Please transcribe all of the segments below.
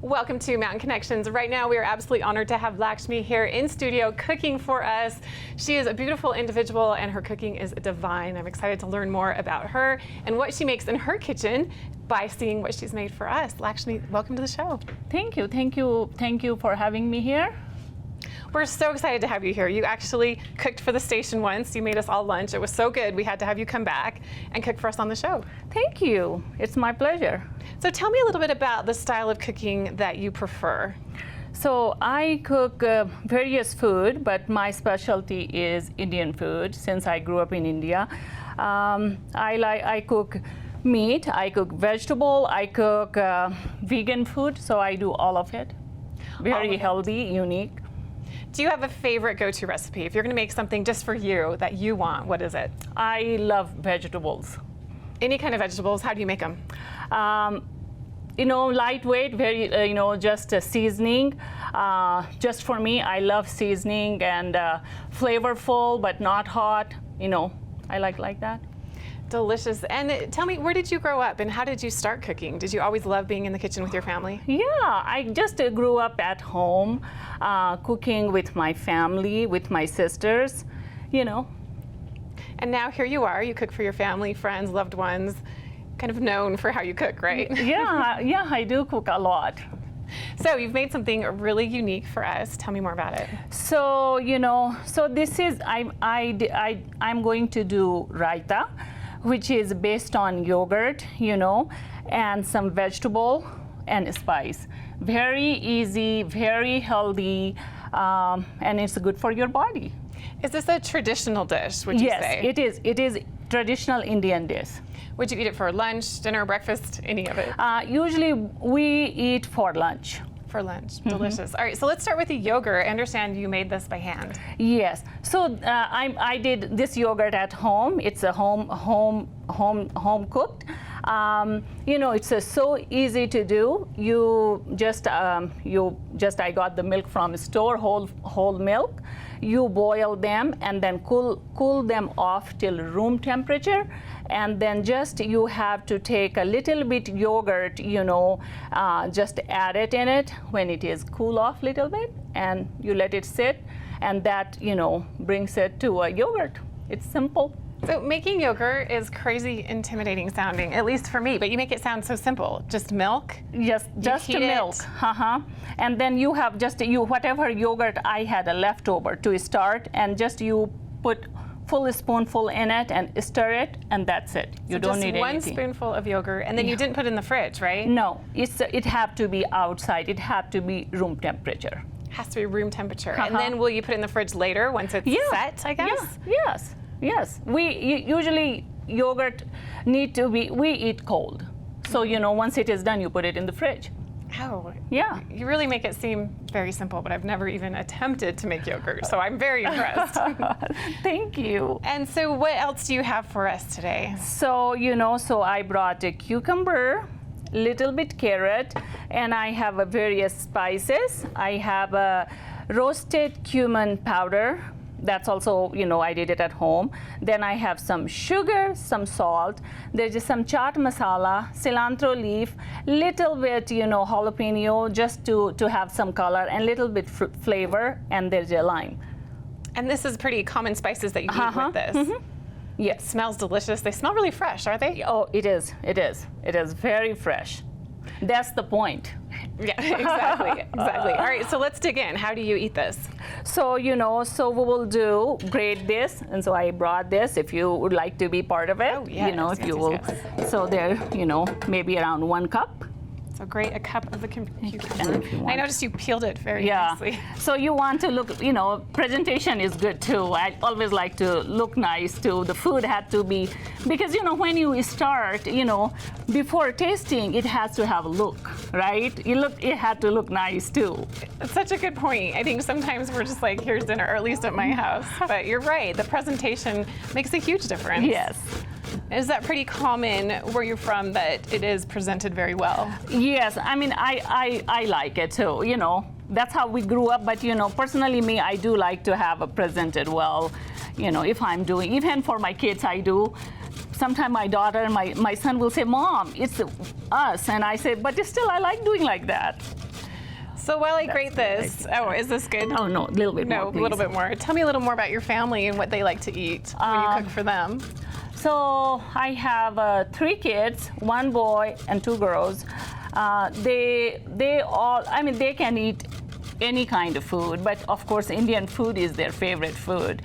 Welcome to Mountain Connections. Right now we are absolutely honored to have Laxmi here in studio cooking for us. She is a beautiful individual and her cooking is divine. I'm excited to learn more about her and what she makes in her kitchen by seeing what she's made for us. Laxmi, welcome to the show. Thank you for having me here. We're so excited to have you here. You actually cooked for the station once. You made us all lunch. It was so good. We had to have you come back and cook for us on the show. Thank you. It's my pleasure. So tell me a little bit about the style of cooking that you prefer. So I cook various food, but my specialty is Indian food since I grew up in India. I cook meat, I cook vegetable, I cook vegan food, so I do all of it. Very healthy, unique. Do you have a favorite go-to recipe? If you're going to make something just for you that you want, what is it? I love vegetables. Any kind of vegetables, how do you make them? Lightweight, very, just a seasoning. Just for me, I love seasoning and flavorful, but not hot. I like that. Delicious. And tell me, where did you grow up and how did you start cooking? Did you always love being in the kitchen with your family? Yeah, I just grew up at home, cooking with my family, with my sisters, And now here you are, you cook for your family, friends, loved ones, kind of known for how you cook, right? Yeah, I do cook a lot. So you've made something really unique for us. Tell me more about it. So, so this is, I'm going to do raita, which is based on yogurt, and some vegetable and spice. Very easy, very healthy, and it's good for your body. Is this a traditional dish, would you say? Yes, it is. It is traditional Indian dish. Would you eat it for lunch, dinner, breakfast, any of it? Usually we eat for lunch. For lunch, delicious. All right, so let's start with the yogurt. I understand you made this by hand. Yes, so I did this yogurt at home. It's a home cooked. It's so easy to do. I got the milk from store, whole milk. You boil them and then cool them off till room temperature, and then you have to take a little bit yogurt, just add it in it when it is cool off a little bit, and you let it sit, and that brings it to a yogurt. It's simple. So making yogurt is crazy intimidating sounding, at least for me, but you make it sound so simple. Just milk? Yes, just milk. And then you have whatever yogurt I had a leftover to start, and you put full spoonful in it and stir it, and that's it. You don't need anything. Just one spoonful of yogurt, and then you didn't put it in the fridge, right? No, it have to be outside. It have to be room temperature. Has to be room temperature. And then will you put it in the fridge later once it's set, I guess? Yeah. Yes. Usually yogurt we eat cold. So, once it is done, you put it in the fridge. Oh, yeah. You really make it seem very simple, but I've never even attempted to make yogurt, so I'm very impressed. Thank you. And so what else do you have for us today? So, so I brought a cucumber, little bit carrot, and I have various spices. I have a roasted cumin powder. That's also, I did it at home. Then I have some sugar, some salt. There's just some chaat masala, cilantro leaf, little bit, jalapeno, just to have some color, and little bit flavor, and there's a lime. And this is pretty common spices that you use with this. Yes. It smells delicious. They smell really fresh, are they? Oh, it is. It is very fresh. That's the point. Yeah, exactly. All right, so let's dig in. How do you eat this? So, so we will grate this, and so I brought this if you would like to be part of it. Oh, yes, if you will. Yes. So there, maybe around 1 cup. So grate a cup of the cucumber. I noticed you peeled it very nicely. So you want to look, presentation is good too. I always like to look nice too. The food had to be, because when you start, before tasting, it has to have a look, right? It had to look nice too. That's such a good point. I think sometimes we're just like, here's dinner, or at least at my house. But you're right, the presentation makes a huge difference. Yes. Is that pretty common where you're from, that it is presented very well? Yes, I mean, I like it too, That's how we grew up, but personally me, I do like to have it presented well, if I'm doing, even for my kids I do. Sometimes my daughter and my son will say, Mom, it's us. And I say, but still I like doing like that. So while I grate this, oh, is this good? Oh no, a little bit more, No, a please. little bit more. Tell me a little more about your family and what they like to eat when you cook for them. So I have 3 kids, 1 boy and 2 girls. They all, I mean, they can eat any kind of food, but of course Indian food is their favorite food.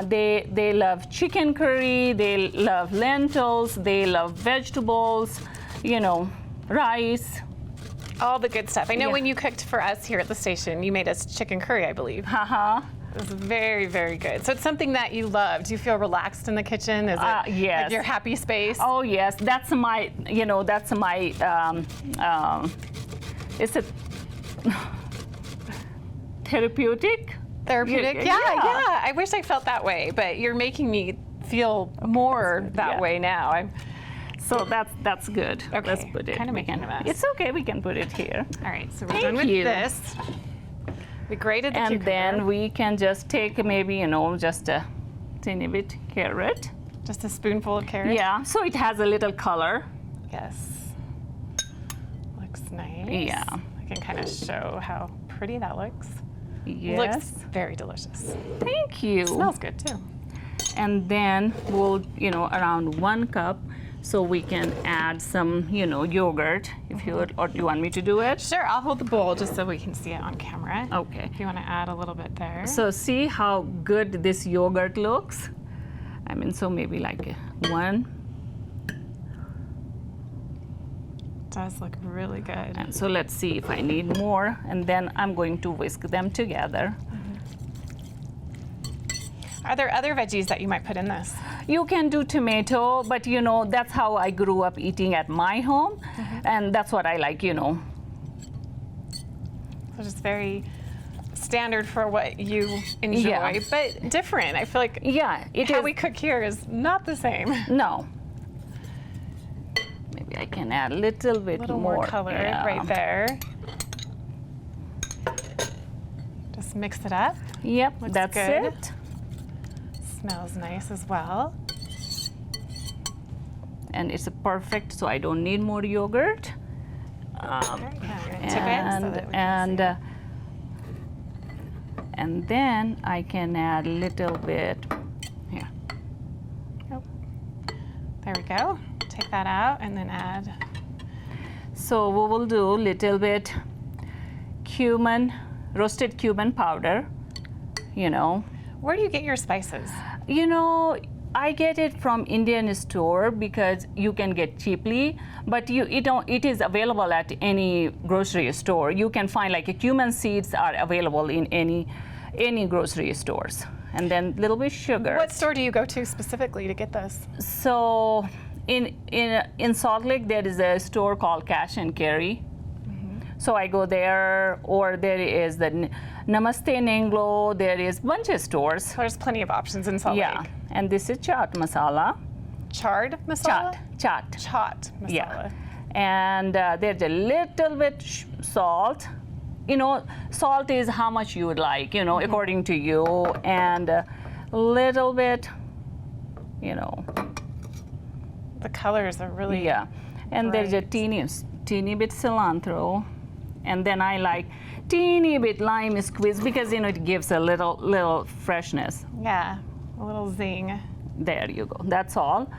They love chicken curry, they love lentils, they love vegetables, you know, rice. All the good stuff. I know Yeah. when you cooked for us here at the station, you made us chicken curry, I believe. Haha. It was very, very good. So it's something that you love. Do you feel relaxed in the kitchen? Is it Yes. like your happy space? Oh yes, that's my, you know, that's my, it's a therapeutic. Therapeutic? Yeah. I wish I felt that way, but you're making me feel more that Yeah. way now. So that's good. Okay, Let's put it. kinda we making can- a mess. It's okay. We can put it here. All right, so we're Thank done with you. this. We grated the And cucumber. then we can just take maybe, you know, just a teeny bit carrot. Just a spoonful of carrot? Yeah. So it has a little color. Yes. Looks nice. Yeah. I can kind of show how pretty that looks. Yes. Looks very delicious. Thank you. Smells good too. And then we'll, you know, around 1 cup. So we can add some, you know, yogurt if you would, or do you want me to do it? Sure, I'll hold the bowl just so we can see it on camera. Okay. If you want to add a little bit there. So see how good this yogurt looks? I mean, so maybe like 1. It does look really good. And so let's see if I need more. And then I'm going to whisk them together. Are there other veggies that you might put in this? You can do tomato, but you know, that's how I grew up eating at my home. And that's what I like, you know. So just very standard for what you enjoy, Yeah. but different. I feel like Yeah, it how is. we cook here is not the same. No. Maybe I can add a little bit A little more color yeah. right there. Just mix it up. Yep, Looks that's good. it. Smells nice as well. And it's perfect, so I don't need more yogurt. There you go. We're gonna tip it so that we can see it. And then I can add a little bit here. There we go. Take that out and then add. So we will do a little bit cumin, roasted cumin powder, you know. Where do you get your spices? You know, I get it from Indian store because you can get cheaply, but it is available at any grocery store. You can find like cumin seeds are available in any grocery stores. And then a little bit sugar. What store do you go to specifically to get this? So in Salt Lake there is a store called Cash and Carry. So I go there, or there is the Namaste Nanglo. There is bunch of stores. There's plenty of options in Salt Yeah, Lake. and this is chaat masala. Charred masala? Chaat. Chaat masala. Yeah, and there's a little bit salt. You know, salt is how much you would like. You know, according to you, and a little bit. You know. The colors are really Yeah, and there's a bright. teeny bit cilantro, and then I like teeny bit lime squeeze because you know it gives a little freshness. Yeah, a little zing. There you go. That's all,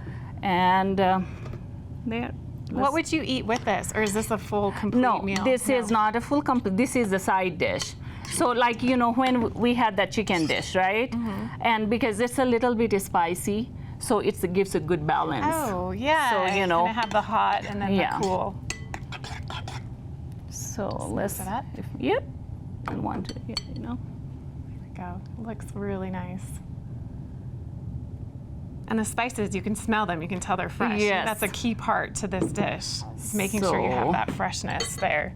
and there. What would you eat with this, or is this a full complete No, meal? this is not a full complete. This is the side dish. So like you know when we had that chicken dish, right? And because it's a little bit spicy, so it gives a good balance. Oh yeah. So, you know. And have the hot and then Yeah. the cool. So let's. it up. Yep. And one, two, yeah, you know. There we go. Looks really nice. And the spices, you can smell them. You can tell they're fresh. Yes. That's a key part to this dish. Is making sure you have So- that freshness there.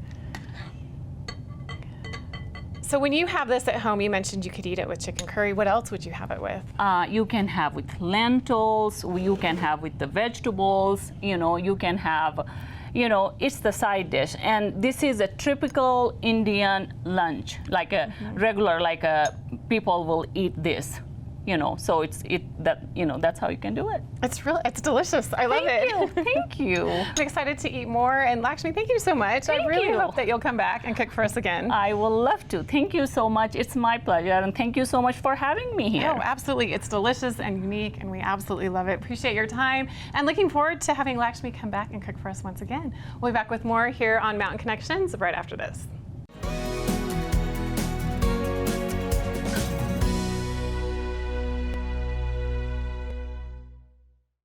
So when you have this at home, you mentioned you could eat it with chicken curry. What else would you have it with? You can have with lentils, you can have with the vegetables, you know, you can have, you know, it's the side dish. And this is a typical Indian lunch, like a regular, like a, people will eat this. So that's how you can do it. It's delicious. I love it. Thank you. I'm excited to eat more. And Laxmi, thank you so much. I really hope that you'll come back and cook for us again. I will love to. Thank you so much. It's my pleasure. And thank you so much for having me here. Oh, absolutely. It's delicious and unique, and we absolutely love it. Appreciate your time. And looking forward to having Laxmi come back and cook for us once again. We'll be back with more here on Mountain Connections right after this.